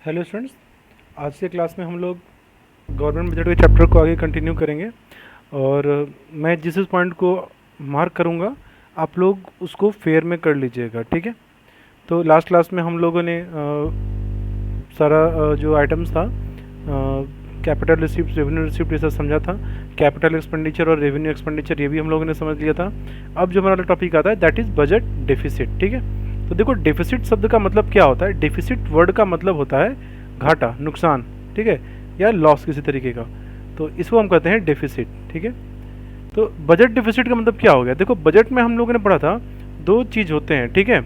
Hello students, आज के class में हम लोग गवर्नमेंट बजट के चैप्टर को आगे कंटिन्यू करेंगे और मैं जिस पॉइंट को मार्क करूंगा आप लोग उसको फेयर में कर लीजिएगा, ठीक है। तो लास्ट क्लास में हम लोगों ने सारा जो आइटम्स था, कैपिटल रिसिप्ट, रेवेन्यू रिसिप्ट, ये सब समझा था। कैपिटल एक्सपेंडिचर और रेवेन्यू एक्सपेंडिचर ये भी हम लोगों ने समझ लिया था। अब जो हमारा टॉपिक आता है दैट इज़ बजट डेफिसिट, ठीक है। तो देखो, डेफिसिट शब्द का मतलब क्या होता है। डेफिसिट वर्ड का मतलब होता है घाटा, नुकसान, ठीक है, या लॉस किसी तरीके का। तो इसको हम कहते हैं डेफिसिट, ठीक है। तो बजट डेफिसिट का मतलब क्या हो गया। देखो, बजट में हम लोगों ने पढ़ा था दो चीज़ होते हैं, ठीक है।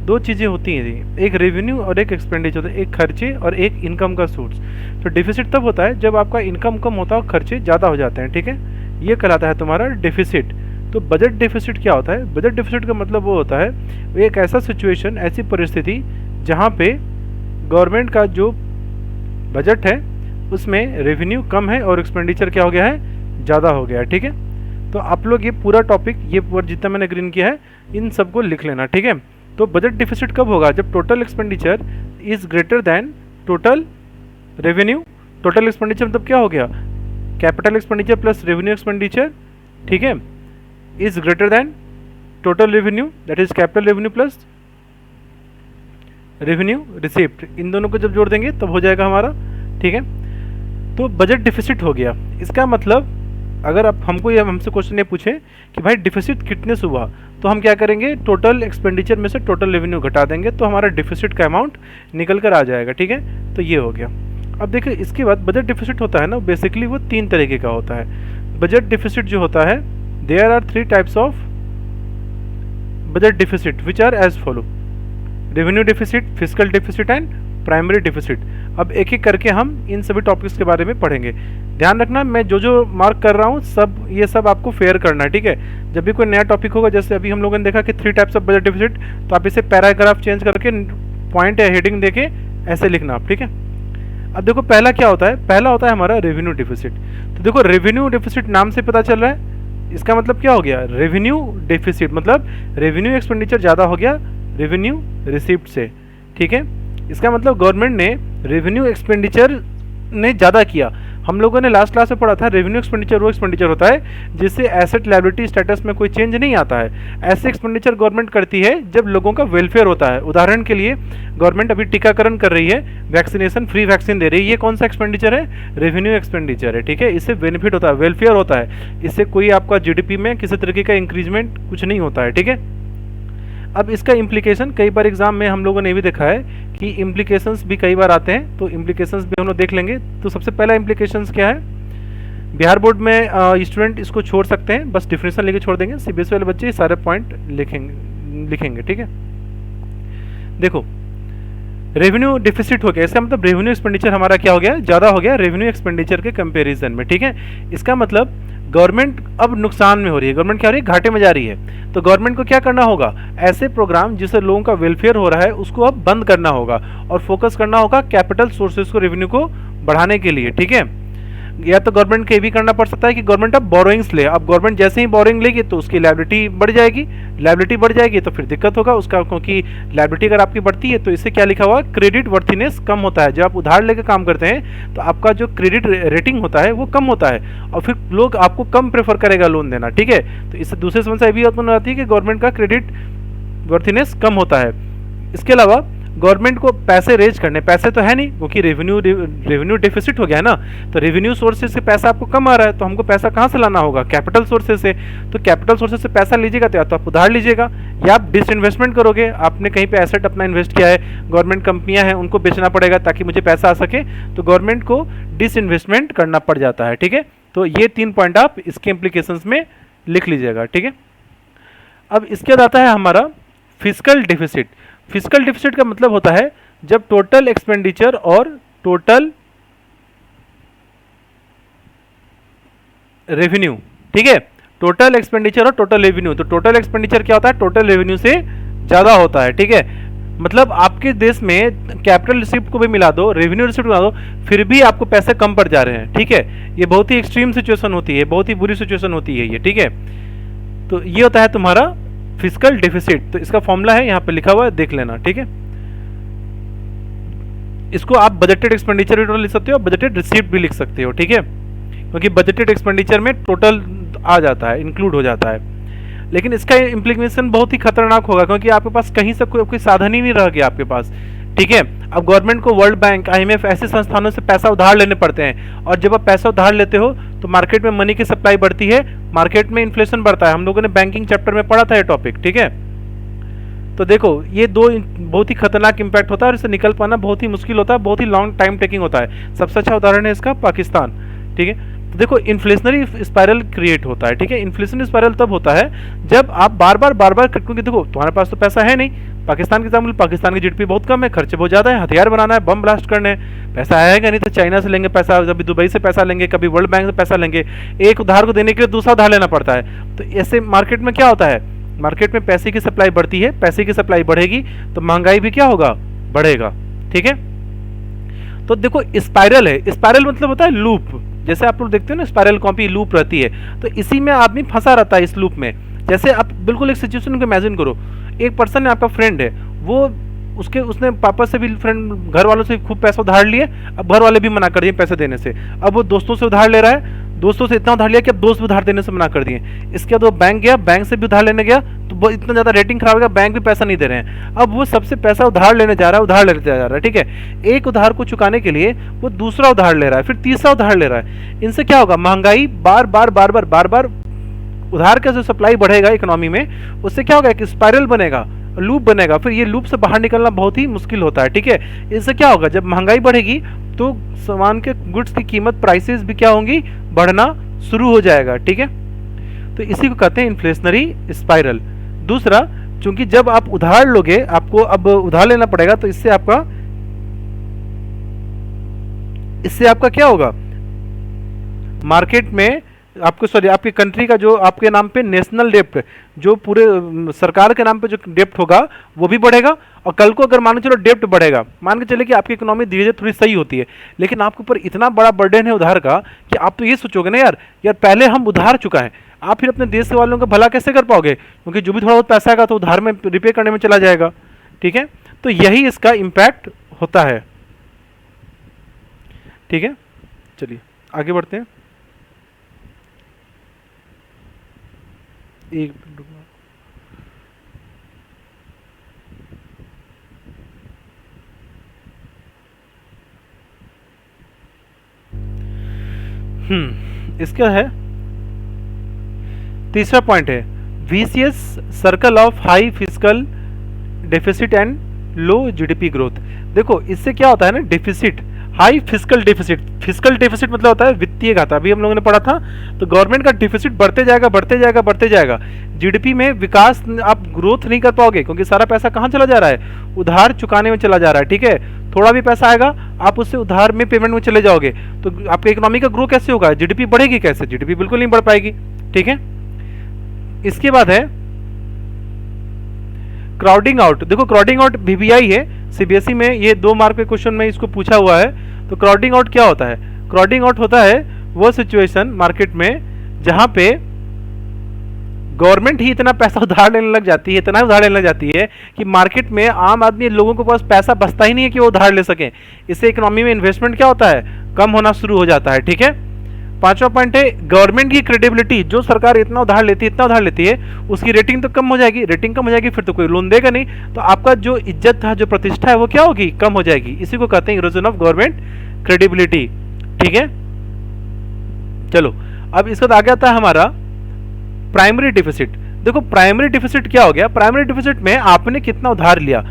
दो चीज़ें होती हैं, एक रेवेन्यू और एक एक्सपेंडिचर, एक खर्चे और एक इनकम का सोर्स। तो डेफिसिट तब होता है जब आपका इनकम कम होता है और खर्चे ज़्यादा हो जाते हैं, ठीक है। ये कहलाता है तुम्हारा डेफिसिट। तो बजट डेफिसिट क्या होता है। बजट डेफिसिट का मतलब वो होता है एक ऐसा सिचुएशन, ऐसी परिस्थिति जहाँ पे गवर्नमेंट का जो बजट है उसमें रेवेन्यू कम है और एक्सपेंडिचर क्या हो गया है, ज़्यादा हो गया है, ठीक है। तो आप लोग ये पूरा टॉपिक, ये पूरा जितना मैंने ग्रीन किया है, इन सबको लिख लेना, ठीक है। तो बजट डिफिसिट कब होगा, जब total expenditure is greater than total revenue. Total expenditure मतलब क्या हो गया, capital expenditure plus revenue expenditure, ठीक है, is greater than total revenue, that is capital revenue plus revenue receipt. इन दोनों को जब जोड़ देंगे तब हो जाएगा हमारा, ठीक है। तो बजट डिफिसिट हो गया। इसका मतलब अगर आप हमसे क्वेश्चन ये पूछे कि भाई डिफिसिट कितने से हुआ, तो हम क्या करेंगे, टोटल एक्सपेंडिचर में से टोटल रेवेन्यू घटा देंगे तो हमारा डिफिसिट का अमाउंट निकल कर आ जाएगा, ठीक है। तो ये हो गया। अब देखिए, इसके बाद बजट डिफिसिट होता है ना, बेसिकली वो तीन तरीके का होता है। बजट डिफिसिट जो होता है, there are 3 types of budget deficit which are as follow: revenue deficit, fiscal deficit and primary deficit. अब एक एक करके हम इन सभी टॉपिक्स के बारे में पढ़ेंगे। ध्यान रखना, मैं जो मार्क कर रहा हूँ ये सब आपको फेयर करना है, ठीक है। जब भी कोई नया टॉपिक होगा, जैसे अभी हम लोगों ने देखा कि 3 टाइप्स ऑफ बजट डिफिसिट, तो आप इसे पैराग्राफ चेंज करके पॉइंट या हेडिंग देके ऐसे लिखना आप, ठीक है। अब देखो, पहला क्या होता है, पहला होता है हमारा रेवेन्यू डिफिसिट। तो देखो, रेवेन्यू डिफिसिट नाम से पता चल रहा है, इसका मतलब क्या हो गया, रेवेन्यू डिफिसिट मतलब रेवेन्यू एक्सपेंडिचर ज़्यादा हो गया रेवेन्यू रिसिप्ट से, ठीक है। इसका मतलब गवर्नमेंट ने रेवेन्यू एक्सपेंडिचर ने ज़्यादा किया। हम लोगों ने लास्ट क्लास में पढ़ा था, रेवेन्यू एक्सपेंडिचर वो एक्सपेंडिचर होता है जिससे एसेट लायबिलिटी स्टेटस में कोई चेंज नहीं आता है। ऐसे एक्सपेंडिचर गवर्नमेंट करती है जब लोगों का वेलफेयर होता है। उदाहरण के लिए, गवर्नमेंट अभी टीकाकरण कर रही है, वैक्सीनेशन, फ्री वैक्सीन दे रही है, ये कौन सा एक्सपेंडिचर है, रेवेन्यू एक्सपेंडिचर है, ठीक है। इससे बेनिफिट होता है, वेलफेयर होता है, इससे कोई आपका जीडीपी में किसी तरीके का इंक्रीजमेंट कुछ नहीं होता है, ठीक है। अब इसका इम्प्लीकेशन कई बार एग्जाम में हम लोगों ने भी देखा है कि इम्प्लीकेशंस भी कई बार आते हैं, तो इम्प्लीकेशंस भी हम लोग देख लेंगे। तो सबसे पहला इम्प्लीकेशंस क्या है, बिहार बोर्ड में स्टूडेंट इसको छोड़ सकते हैं, बस डिफिनेशन लेके छोड़ देंगे। सीबीएसई वाले बच्चे सारे पॉइंट लिखेंगे, ठीक है। देखो, रेवेन्यू डिफिसिट हो गया, इसका मतलब रेवेन्यू एक्सपेंडिचर हमारा क्या हो गया, ज़्यादा हो गया रेवेन्यू एक्सपेंडिचर के कंपैरिजन में, ठीक है। इसका मतलब गवर्नमेंट अब नुकसान में हो रही है, गवर्नमेंट क्या हो रही है, घाटे में जा रही है। तो गवर्नमेंट को क्या करना होगा, ऐसे प्रोग्राम जिससे लोगों का वेलफेयर हो रहा है उसको अब बंद करना होगा और फोकस करना होगा कैपिटल सोर्सेज को, रेवेन्यू को बढ़ाने के लिए, ठीक है। या तो गवर्नमेंट को ये भी करना पड़ सकता है कि गवर्नमेंट अब बोरोइंग्स ले। अब गवर्नमेंट जैसे ही बोरोइंग लेगी तो उसकी लायबिलिटी बढ़ जाएगी, लायबिलिटी बढ़ जाएगी तो फिर दिक्कत होगा उसका, क्योंकि लायबिलिटी अगर आपकी बढ़ती है तो इससे क्या लिखा हुआ, क्रेडिट वर्थीनेस कम होता है। जब आप उधार लेकर काम करते हैं तो आपका जो क्रेडिट रेटिंग होता है वो कम होता है और फिर लोग आपको कम प्रेफर करेगा लोन देना, ठीक है। तो इससे दूसरी समस्या भी उत्पन्न आती है कि गवर्नमेंट का क्रेडिट वर्थीनेस कम होता है। इसके अलावा गवर्नमेंट को पैसे रेज करने, पैसे तो है नहीं क्योंकि रेवेन्यू डेफिसिट हो गया है ना, तो रेवेन्यू सोर्सेज से पैसा आपको कम आ रहा है, तो हमको पैसा कहाँ से लाना होगा, कैपिटल सोर्सेज से। तो कैपिटल सोर्सेज से पैसा लीजिएगा तो या तो आप उधार लीजिएगा या आप डिसइन्वेस्टमेंट करोगे। आपने कहीं पे एसेट अपना इन्वेस्ट किया है, गवर्नमेंट कंपनियां हैं, उनको बेचना पड़ेगा ताकि मुझे पैसा आ सके, तो गवर्नमेंट को डिसइन्वेस्टमेंट करना पड़ जाता है, ठीक है। तो ये 3 पॉइंट आप इसके इम्प्लीकेशंस में लिख लीजिएगा, ठीक है। अब इसके बाद आता है हमारा फिस्कल डिफिसिट। फिस्कल डिफिसिट का मतलब होता है जब टोटल एक्सपेंडिचर और टोटल रेवेन्यू, ठीक है, टोटल एक्सपेंडिचर और टोटल रेवेन्यू, तो टोटल एक्सपेंडिचर क्या होता है, टोटल रेवेन्यू से ज्यादा होता है, ठीक है। मतलब आपके देश में कैपिटल रिसिप्ट को भी मिला दो, रेवेन्यू रिसिप्ट मिला दो, फिर भी आपको पैसे कम पड़ जा रहे हैं, ठीक है। ये बहुत ही एक्सट्रीम सिचुएशन होती है, बहुत ही बुरी सिचुएशन होती है ये, ठीक है। तो ये होता है तुम्हारा फिस्कल डेफिसिट। तो इसका फॉर्मूला है यहाँ पे लिखा हुआ है, देख लेना, ठीक है। इसको आप बजटेड एक्सपेंडिचर भी लिख सकते हो, बजटेड रिसीप्ट भी लिख सकते हो, ठीक है, क्योंकि बजटेड एक्सपेंडिचर में टोटल आ जाता है, इंक्लूड हो जाता है। लेकिन इसका इम्प्लीमेशन बहुत ही खतरनाक होगा, क्योंकि आपके पास कहीं से कोई साधन ही नहीं रह गया आपके पास, ठीक है। अब गवर्नमेंट को वर्ल्ड बैंक, IMF ऐसे संस्थानों से पैसा उधार लेने पड़ते हैं, और जब आप पैसा उधार लेते हो तो मार्केट में मनी की सप्लाई बढ़ती है, मार्केट में इन्फ्लेशन बढ़ता है। हम लोगों ने बैंकिंग चैप्टर में पढ़ा था ये टॉपिक, ठीक है। तो देखो ये दो बहुत ही खतरनाक इंपैक्ट होता है, और इससे निकल पाना बहुत ही मुश्किल होता है, बहुत ही लॉन्ग टाइम टेकिंग होता है। सबसे अच्छा उदाहरण है इसका पाकिस्तान, ठीक है। तो देखो इन्फ्लेशनरी स्पाइरल क्रिएट होता है, ठीक है। इन्फ्लेशनरी स्पाइरल तब होता है जब आप बार बार क्योंकि देखो तुम्हारे पास तो पैसा है नहीं। पाकिस्तान के एग्जाम्पल, पाकिस्तान की GDP बहुत कम है, खर्चे बहुत ज़्यादा है, हथियार बनाना है, बम ब्लास्ट करने हैं, पैसा आएगा नहीं तो चाइना से लेंगे पैसा, कभी दुबई से पैसा लेंगे, कभी वर्ल्ड बैंक से पैसा लेंगे। एक उधार को देने के लिए दूसरा उधार लेना पड़ता है। तो ऐसे मार्केट में क्या होता है, मार्केट में पैसे की सप्लाई बढ़ती है, पैसे की सप्लाई बढ़ेगी तो महंगाई भी क्या होगा, बढ़ेगा, ठीक है। तो देखो स्पाइरल है, स्पाइरल मतलब होता है लूप, जैसे आप लोग देखते हो ना स्पाइरल कॉपी लूप रहती है, तो इसी में आदमी फंसा रहता है इस लूप में। जैसे आप बिल्कुल एक सिचुएशन को इमेजिन करो, एक पर्सन है आपका फ्रेंड है, वो उसने पापा से भी, फ्रेंड घर वालों से खूब पैसा उधार लिए, अब घर वाले भी मना कर दिए पैसे देने से। अब वो दोस्तों से उधार ले रहा है, दोस्तों से इतना उधार लिया कि अब दोस्त भी उधार देने से मना कर दिए। इसके बाद वो बैंक गया, बैंक से भी उधार लेने गया, तो वो इतना ज़्यादा रेटिंग खराब हो गया, बैंक भी पैसा नहीं दे रहे हैं। अब वो सबसे पैसा उधार लेने जा रहा है, उधार लेते जा रहा है, ठीक है। एक उधार को चुकाने के लिए वो दूसरा उधार ले रहा है, फिर तीसरा उधार ले रहा है। इनसे क्या होगा, महंगाई बार बार उधार का जो सप्लाई बढ़ेगा इकोनॉमी में, उससे क्या होगा, एक स्पाइरल बनेगा, लूप बनेगा, फिर ये लूप से बाहर निकलना बहुत ही मुश्किल होता है, ठीक है। इससे क्या होगा, जब महंगाई बढ़ेगी तो सामान के गुड्स की कीमत, प्राइसेस भी क्या होंगी, बढ़ना शुरू हो जाएगा, ठीक है। तो इसी को कहते हैं इन्फ्लेशनरी स्पाइरल। दूसरा, चूंकि जब आप उधार लोगे, आपको अब उधार लेना पड़ेगा, तो इससे आपका क्या होगा, मार्केट में आपको, सॉरी, आपकी कंट्री का जो आपके नाम पे नेशनल डेप्ट, जो पूरे सरकार के नाम पे जो डेप्ट होगा वो भी बढ़ेगा। और कल को अगर मान के चलो डेप्ट बढ़ेगा, मान के चले कि आपकी इकोनॉमी धीरे धीरे थोड़ी सही होती है, लेकिन आपके ऊपर इतना बड़ा बर्डन है उधार का कि आप तो ये सोचोगे ना, यार पहले हम उधार चुका है, आप फिर अपने देश वालों का भला कैसे कर पाओगे, क्योंकि जो भी थोड़ा बहुत पैसा आएगा तो उधार में रिपे करने में चला जाएगा, ठीक है। तो यही इसका इम्पैक्ट होता है, ठीक है। चलिए आगे बढ़ते हैं। एक इसका है तीसरा पॉइंट है vicious circle of high fiscal deficit and low GDP growth. देखो इससे क्या होता है ना, deficit, high fiscal deficit, fiscal deficit मतलब होता है वित्तीय घाटा, अभी हम लोगों ने पढ़ा था। तो गवर्नमेंट का डेफिसिट बढ़ते जाएगा, GDP में विकास, आप ग्रोथ नहीं कर पाओगे, क्योंकि सारा पैसा कहाँ चला जा रहा है, उधार चुकाने में चला जा रहा है, ठीक है। थोड़ा भी पैसा आएगा आप उससे उधार में पेमेंट में चले जाओगे, तो आपके इकोनॉमी का ग्रो कैसे होगा, GDP बढ़ेगी कैसे, GDP बिल्कुल नहीं बढ़ पाएगी, ठीक है। इसके बाद है क्राउडिंग आउट। देखो क्राउडिंग आउट VBI है, CBSE में ये 2 मार्क के क्वेश्चन में इसको पूछा हुआ है। तो क्राउडिंग आउट क्या होता है, क्राउडिंग आउट होता है वो सिचुएशन मार्केट में जहां पे गवर्नमेंट ही इतना पैसा उधार लेने लग जाती है, इतना उधार लेने लग जाती है कि मार्केट में आम आदमी, लोगों के पास पैसा बचता ही नहीं है कि वो उधार ले सकें। इससे इकोनॉमी में इन्वेस्टमेंट क्या होता है, कम होना शुरू हो जाता है, ठीक है। 5वां पॉइंट है गवर्नमेंट की क्रेडिबिलिटी। जो सरकार इतना उधार लेती है उसकी रेटिंग तो कम हो जाएगी, रेटिंग कम हो जाएगी फिर तो कोई लोन देगा नहीं, तो आपका जो इज्जत था, जो प्रतिष्ठा है वो क्या होगी, कम हो जाएगी। इसी को कहते हैं इरोजन ऑफ गवर्नमेंट क्रेडिबिलिटी, ठीक है। चलो अब इसके बाद आगे आता है हमारा प्राइमरी डिफिसिट। देखो प्राइमरी डिफिसिट क्या हो गया, प्राइमरी डिफिसिट में आपने कितना उधार लिया,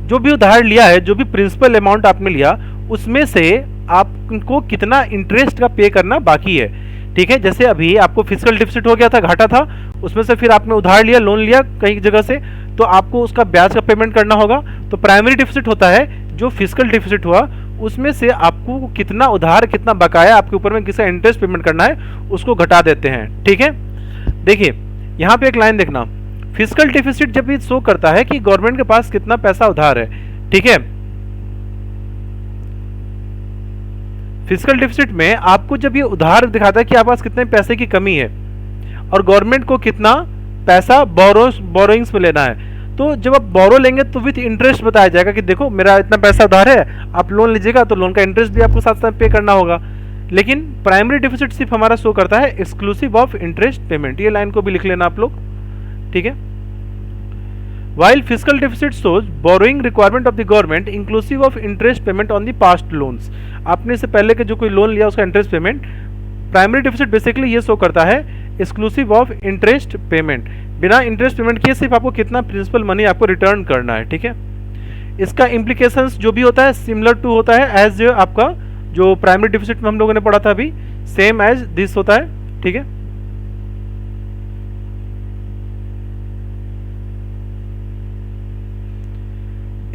जो भी उधार लिया है, जो भी प्रिंसिपल अमाउंट आपने लिया, उसमें से आपको कितना इंटरेस्ट का पे करना बाकी है, ठीक है। जैसे अभी आपको फिस्कल डिफिसिट हो गया था, घाटा था, उसमें से फिर आपने उधार लिया, लोन लिया कई जगह से, तो आपको उसका ब्याज का पेमेंट करना होगा। तो प्राइमरी डिफिसिट होता है जो फिस्कल डिफिसिट हुआ, उसमें से आपको कितना उधार, कितना बकाया आपके ऊपर में किसका इंटरेस्ट पेमेंट करना है, उसको घटा देते हैं, ठीक है। देखिए यहाँ पे एक लाइन देखना, फिस्कल डिफिसिट जब ये शो करता है कि गवर्नमेंट के पास कितना पैसा उधार है, ठीक है। फिस्कल डिफिसिट में आपको जब ये उधार दिखाता है कि आपके पास कितने पैसे की कमी है और गवर्नमेंट को कितना पैसा बोरोइंग्स में लेना है, तो जब आप बोरो लेंगे तो विथ इंटरेस्ट बताया जाएगा कि देखो मेरा इतना पैसा उधार है, आप लोन लीजिएगा तो लोन का इंटरेस्ट भी आपको साथ साथ पे करना होगा। लेकिन प्राइमरी डिफिसिट सिर्फ हमारा शो करता है एक्सक्लूसिव ऑफ इंटरेस्ट पेमेंट, ये लाइन को भी लिख लेना आप लोग, ठीक है। While fiscal deficit shows borrowing requirement of the government inclusive of interest payment on the past loans, आपने इससे पहले के जो कोई लोन लिया उसका interest payment, primary deficit basically ये शो करता है एक्सक्लूसिव ऑफ इंटरेस्ट पेमेंट, बिना इंटरेस्ट पेमेंट किए सिर्फ आपको कितना प्रिंसिपल मनी आपको रिटर्न करना है, ठीक है। इसका इम्प्लीकेशंस जो भी होता है सिमिलर टू होता है एज आपका जो प्राइमरी डिफिसिट में हम लोगों ने पढ़ा था अभी, सेम एज दिस होता है, ठीक है।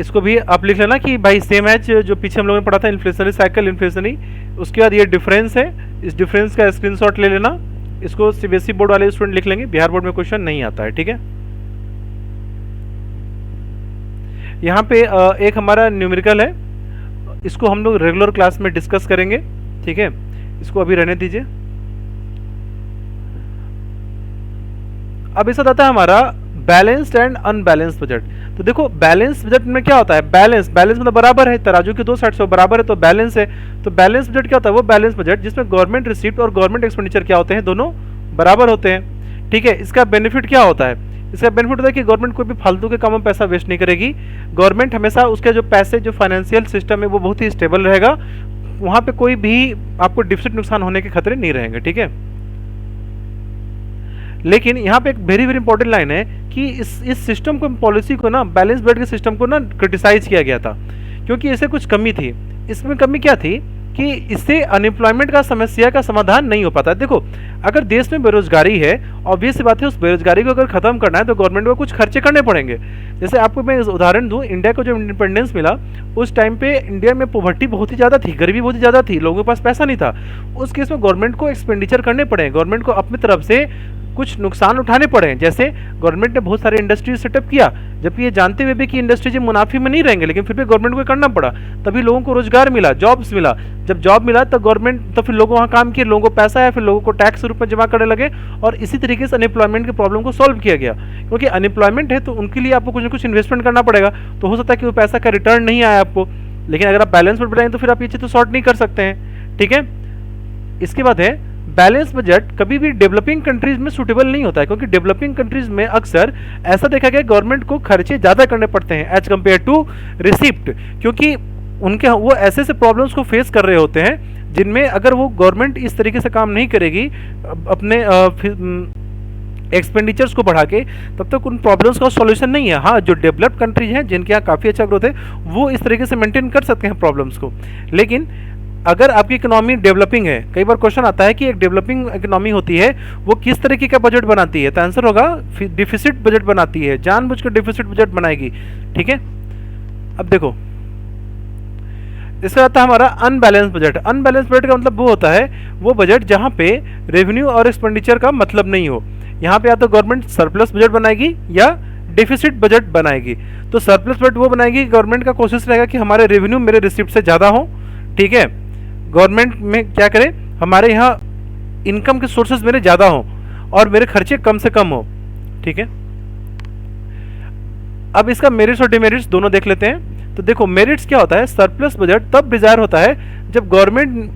इसको भी आप लिख लेना कि भाई सेम एज जो पीछे हम लोगों ने पढ़ा था इन्फ्लेशनरी साइकिल, इन्फ्लेशनरी, उसके बाद ये डिफरेंस है, इस डिफरेंस का स्क्रीनशॉट ले लेना। इसको सीबीएसई बोर्ड वाले स्टूडेंट लिख लेंगे, बिहार बोर्ड में क्वेश्चन नहीं आता है, ठीक है। यहाँ पे एक हमारा न्यूमेरिकल है, इसको हम लोग रेगुलर क्लास में डिस्कस करेंगे, ठीक है। इसको अभी रहने दीजिए। अब इसका आता है हमारा बैलेंस्ड एंड अनबैलेंस्ड बजट। तो देखो बैलेंस बजट में क्या होता है, बैलेंस मतलब बराबर है, तराजू की दो साइड से बराबर है तो बैलेंस है। तो बैलेंस बजट क्या होता है, वो बैलेंस बजट जिसमें गवर्नमेंट रिसीप्ट और गवर्नमेंट एक्सपेंडिचर क्या होते हैं, दोनों बराबर होते हैं, ठीक है। इसका बेनिफिट क्या होता है, इसका बेनिफिट होता है कि गवर्नमेंट कोई भी फालतू के कामों में पैसा वेस्ट नहीं करेगी। गवर्नमेंट हमेशा उसके जो पैसे जो फाइनेंशियल सिस्टम है वो बहुत ही स्टेबल रहेगा, वहाँ पे कोई भी आपको डिफिसिट नुकसान होने के खतरे नहीं रहेंगे, ठीक है। लेकिन यहाँ पे एक वेरी वेरी इंपॉर्टेंट लाइन है कि इस सिस्टम को, पॉलिसी को ना, बैलेंस बजट के सिस्टम को ना क्रिटिसाइज किया गया था क्योंकि इससे कुछ कमी थी। इसमें कमी क्या थी कि इससे अनएम्प्लॉयमेंट का समस्या का समाधान नहीं हो पाता। देखो अगर देश में बेरोजगारी है, ऑब्वियस सी बात है उस बेरोजगारी को अगर खत्म करना है तो गवर्नमेंट को कुछ खर्चे करने पड़ेंगे। जैसे आपको मैं उदाहरण दूं, इंडिया को जब इंडिपेंडेंस मिला उस टाइम पे इंडिया में पॉवर्टी बहुत ही ज़्यादा थी, गरीबी बहुत ही ज़्यादा थी, लोगों के पास पैसा नहीं था। उस केस में गवर्नमेंट को एक्सपेंडिचर करने पड़े, गवर्नमेंट को अपनी तरफ से कुछ नुकसान उठाने पड़े। जैसे गवर्नमेंट ने बहुत सारे इंडस्ट्रीज सेटअप किया, जबकि ये जानते हुए भी कि इंडस्ट्रीज मुनाफे में नहीं रहेंगे, लेकिन फिर भी गवर्नमेंट को करना पड़ा, तभी लोगों को रोजगार मिला, जॉब्स मिला। जब जॉब मिला तो गवर्नमेंट, तो फिर लोगों वहाँ काम किए, लोगों को पैसा आया, फिर लोगों को टैक्स के रूप में जमा करने लगे, और इसी तरीके से अनएम्प्लॉयमेंट की प्रॉब्लम को सॉल्व किया गया। क्योंकि अनएम्प्लॉयमेंट है तो उनके लिए आपको कुछ ना कुछ इन्वेस्टमेंट करना पड़ेगा, तो हो सकता है कि वो पैसा का रिटर्न नहीं आया आपको, लेकिन अगर आप बैलेंस बजट बनाएंगे तो फिर आप ये चीज़ तो सॉर्ट नहीं कर सकते हैं, ठीक है। इसके बाद है बैलेंस बजट कभी भी डेवलपिंग कंट्रीज में सूटेबल नहीं होता है, क्योंकि डेवलपिंग कंट्रीज में अक्सर ऐसा देखा गया गवर्नमेंट को खर्चे ज़्यादा करने पड़ते हैं एज कम्पेयर टू रिसिप्ट, क्योंकि उनके वो ऐसे ऐसे प्रॉब्लम्स को फेस कर रहे होते हैं जिनमें अगर वो गवर्नमेंट इस तरीके से काम नहीं करेगी अपने एक्सपेंडिचर्स को बढ़ा के, तब तक उन प्रॉब्लम्स का सॉल्यूशन नहीं है। हाँ, जो डेवलप्ड कंट्रीज हैं जिनके यहाँ काफ़ी अच्छा ग्रोथ है वो इस तरीके से मेंटेन कर सकते हैं प्रॉब्लम्स को। लेकिन अगर आपकी इकोनॉमी डेवलपिंग है, कई बार क्वेश्चन आता है कि एक डेवलपिंग इकोनॉमी होती है वो किस तरीके का बजट बनाती है, तो आंसर होगा डिफिसिट बजट बनाती है, जानबूझकर डिफिसिट बजट बनाएगी, ठीक है। अब देखो इसका आता है हमारा अनबैलेंस बजट। अनबैलेंस बजट का मतलब वो होता है वो बजट जहाँ पे रेवेन्यू और एक्सपेंडिचर का मतलब नहीं हो। यहाँ पे या तो गवर्नमेंट सरप्लस बजट बनाएगी या डिफिसिट बजट बनाएगी। तो सरप्लस बजट वो बनाएगी, गवर्नमेंट का कोशिश रहेगा कि हमारे रेवेन्यू मेरे रिसिप्ट से ज़्यादा हो, ठीक है। गवर्नमेंट में क्या करे, हमारे यहाँ इनकम के सोर्सेज मेरे ज़्यादा हों और मेरे खर्चे कम से कम हो, ठीक है। अब इसका मेरिट्स और डिमेरिट्स दोनों देख लेते हैं। तो देखो मेरिट्स क्या होता है, सरप्लस बजट तब डिजायर होता है जब गवर्नमेंट,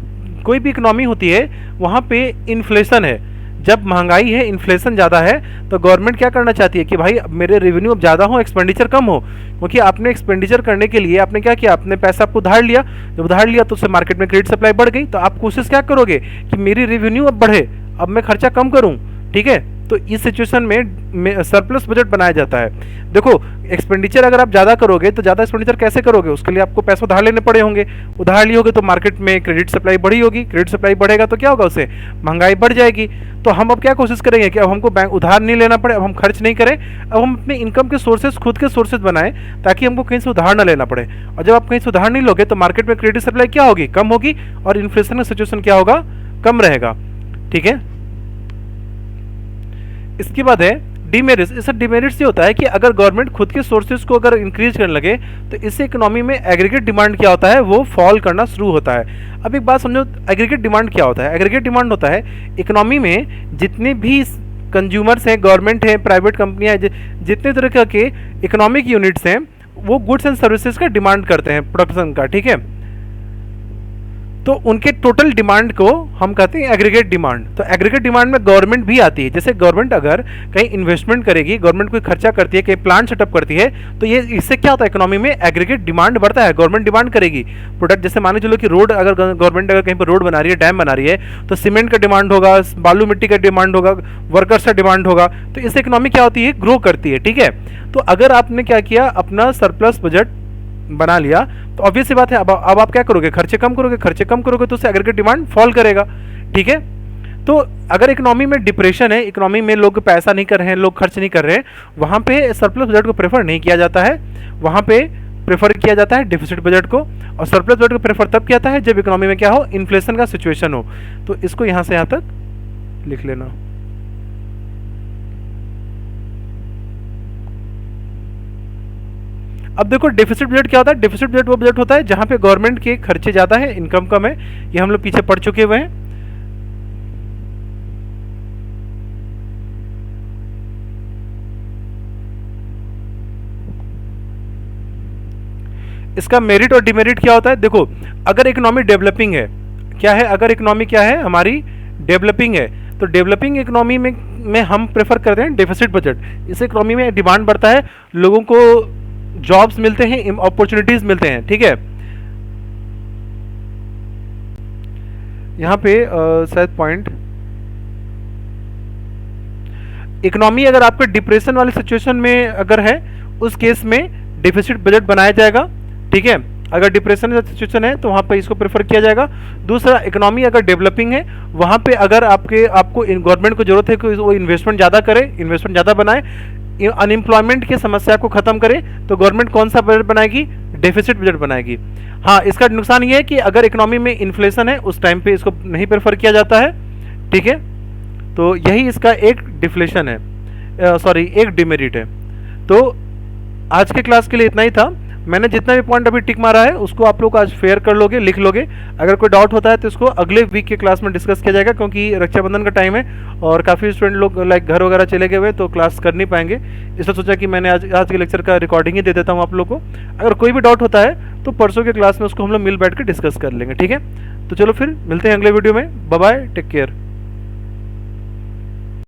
कोई भी इकोनॉमी होती है वहाँ पे इन्फ्लेशन है, जब महंगाई है, इन्फ्लेशन ज़्यादा है, तो गवर्नमेंट क्या करना चाहती है कि भाई मेरे रेवेन्यू अब ज़्यादा हो, एक्सपेंडिचर कम हो। क्योंकि आपने एक्सपेंडिचर करने के लिए आपने क्या किया, आपने पैसा आपको उधार लिया, जब उधार लिया तो उससे मार्केट में क्रेडिट सप्लाई बढ़ गई, तो आप कोशिश क्या करोगे कि मेरी रेवेन्यू अब बढ़े, अब मैं खर्चा कम करूँ, ठीक है। तो इस सिचुएशन में सरप्लस बजट बनाया जाता है। देखो एक्सपेंडिचर अगर आप ज़्यादा करोगे तो ज़्यादा एक्सपेंडिचर कैसे करोगे, उसके लिए आपको पैसा उधार लेने पड़े होंगे, उधार लिए होगे तो मार्केट में क्रेडिट सप्लाई बढ़ी होगी, क्रेडिट सप्लाई बढ़ेगा तो क्या होगा, उससे महंगाई बढ़ जाएगी। तो हम अब क्या कोशिश करेंगे कि अब हमको बैंक उधार नहीं लेना पड़े, अब हम खर्च नहीं करें, अब हम अपने इनकम के सोर्सेज, खुद के सोर्सेज बनाएं ताकि हमको कहीं से उधार ना लेना पड़े। और जब आप कहीं से उधार नहीं लोगे तो मार्केट में क्रेडिट सप्लाई क्या होगी, कम होगी, और इन्फ्लेशन का सिचुएशन क्या होगा, कम रहेगा, ठीक है। इसके बाद है डिमेरिट्स। इससे डिमेरिट्स ये होता है कि अगर गवर्नमेंट खुद के सोर्सेज को अगर इंक्रीज करने लगे तो इससे इकोनॉमी में एग्रीगेट डिमांड क्या होता है, वो फॉल करना शुरू होता है। अब एक बात समझो, एग्रीगेट डिमांड क्या होता है। एग्रीगेट डिमांड होता है इकोनॉमी में जितने भी कंज्यूमर्स हैं, गवर्नमेंट है, प्राइवेट कंपनियां हैं, जितने तरह के इकोनॉमिक यूनिट्स हैं वो गुड्स एंड सर्विसेज का डिमांड करते हैं, प्रोडक्शन का, ठीक है। तो उनके टोटल डिमांड को हम कहते हैं एग्रीगेट डिमांड। तो एग्रीगेट डिमांड में गवर्नमेंट भी आती है। जैसे गवर्नमेंट अगर कहीं इन्वेस्टमेंट करेगी, गवर्नमेंट कोई खर्चा करती है, कहीं प्लांट सेटअप करती है, तो ये इससे क्या होता है, इकोनॉमी में एग्रीगेट डिमांड बढ़ता है। गवर्नमेंट डिमांड करेगी प्रोडक्ट, जैसे मान चलो कि रोड, अगर गवर्नमेंट अगर कहीं पर रोड बना रही है, डैम बना रही है, तो सीमेंट का डिमांड होगा, बालू मिट्टी का डिमांड होगा, वर्कर्स का डिमांड होगा। तो इससे इकोनॉमी क्या होती है, ग्रो करती है, ठीक है। तो अगर आपने क्या किया, अपना सरप्लस बजट बना लिया, तो ऑब्वियस सी बात है, अब आप क्या करोगे, खर्चे कम करोगे, खर्चे कम करोगे तो उससे एग्रीगेट डिमांड फॉल करेगा, ठीक है। तो अगर इकोनॉमी में डिप्रेशन है, इकोनॉमी में लोग पैसा नहीं कर रहे हैं, लोग खर्च नहीं कर रहे हैं, वहां पे सरप्लस बजट को प्रेफर नहीं किया जाता है, वहां पे प्रेफर किया जाता है डिफिसिट बजट को। और सरप्लस बजट को प्रेफर तब किया जाता है जब इकोनॉमी में क्या हो, इन्फ्लेशन का सिचुएशन हो। तो इसको यहां से यहां तक लिख लेना। अब देखो डेफिसिट बजट क्या होता है। डेफिसिट बजट वो बजट होता है जहां पे गवर्नमेंट के खर्चे ज्यादा है, इनकम कम है। ये हम लोग पीछे पढ़ चुके हुए हैं। इसका मेरिट और डिमेरिट क्या होता है, देखो अगर इकोनॉमी डेवलपिंग है, क्या है, अगर इकोनॉमी क्या है हमारी डेवलपिंग है, तो डेवलपिंग इकोनॉमी में हम प्रेफर करते हैं डेफिसिट बजट। इस इकोनॉमी में डिमांड बढ़ता है, लोगों को जॉब्स मिलते हैं, अपॉर्चुनिटीज मिलते हैं, ठीक है। यहां पे शायद पॉइंट, इकोनॉमी अगर आपके डिप्रेशन वाले सिचुएशन में अगर है, उस केस में डेफिसिट बजट बनाया जाएगा, ठीक है। अगर डिप्रेशन का सिचुएशन है तो वहां पे इसको प्रेफर किया जाएगा। दूसरा, इकोनॉमी अगर डेवलपिंग है, वहां पे अगर आपको गवर्नमेंट को जरूरत है कि वो इन्वेस्टमेंट ज्यादा करे, इन्वेस्टमेंट ज्यादा बनाए, अनएम्प्लॉयमेंट की समस्या को खत्म करे, तो गवर्नमेंट कौन सा बजट बनाएगी, डेफिसिट बजट बनाएगी। हाँ, इसका नुकसान ये है कि अगर इकोनॉमी में इन्फ्लेशन है, उस टाइम पे इसको नहीं प्रेफर किया जाता है, ठीक है। तो यही इसका एक डिफ्लेशन है, सॉरी एक डिमेरिट है। तो आज के क्लास के लिए इतना ही था। मैंने जितना भी पॉइंट अभी टिक मारा है उसको आप लोग आज फेयर कर लोगे, लिख लोगे। अगर कोई डाउट होता है तो इसको अगले वीक के क्लास में डिस्कस किया जाएगा, क्योंकि रक्षाबंधन का टाइम है और काफ़ी स्टूडेंट लोग लाइक घर वगैरह चले गए हुए, तो क्लास कर नहीं पाएंगे। इसलिए सोचा कि मैंने आज के लेक्चर का रिकॉर्डिंग ही दे देता हूँ आप लोग को। अगर कोई भी डाउट होता है तो परसों के क्लास में उसको हम लोग मिल बैठ के डिस्कस कर लेंगे, ठीक है। तो चलो फिर मिलते हैं अगले वीडियो में। Bye bye, take care.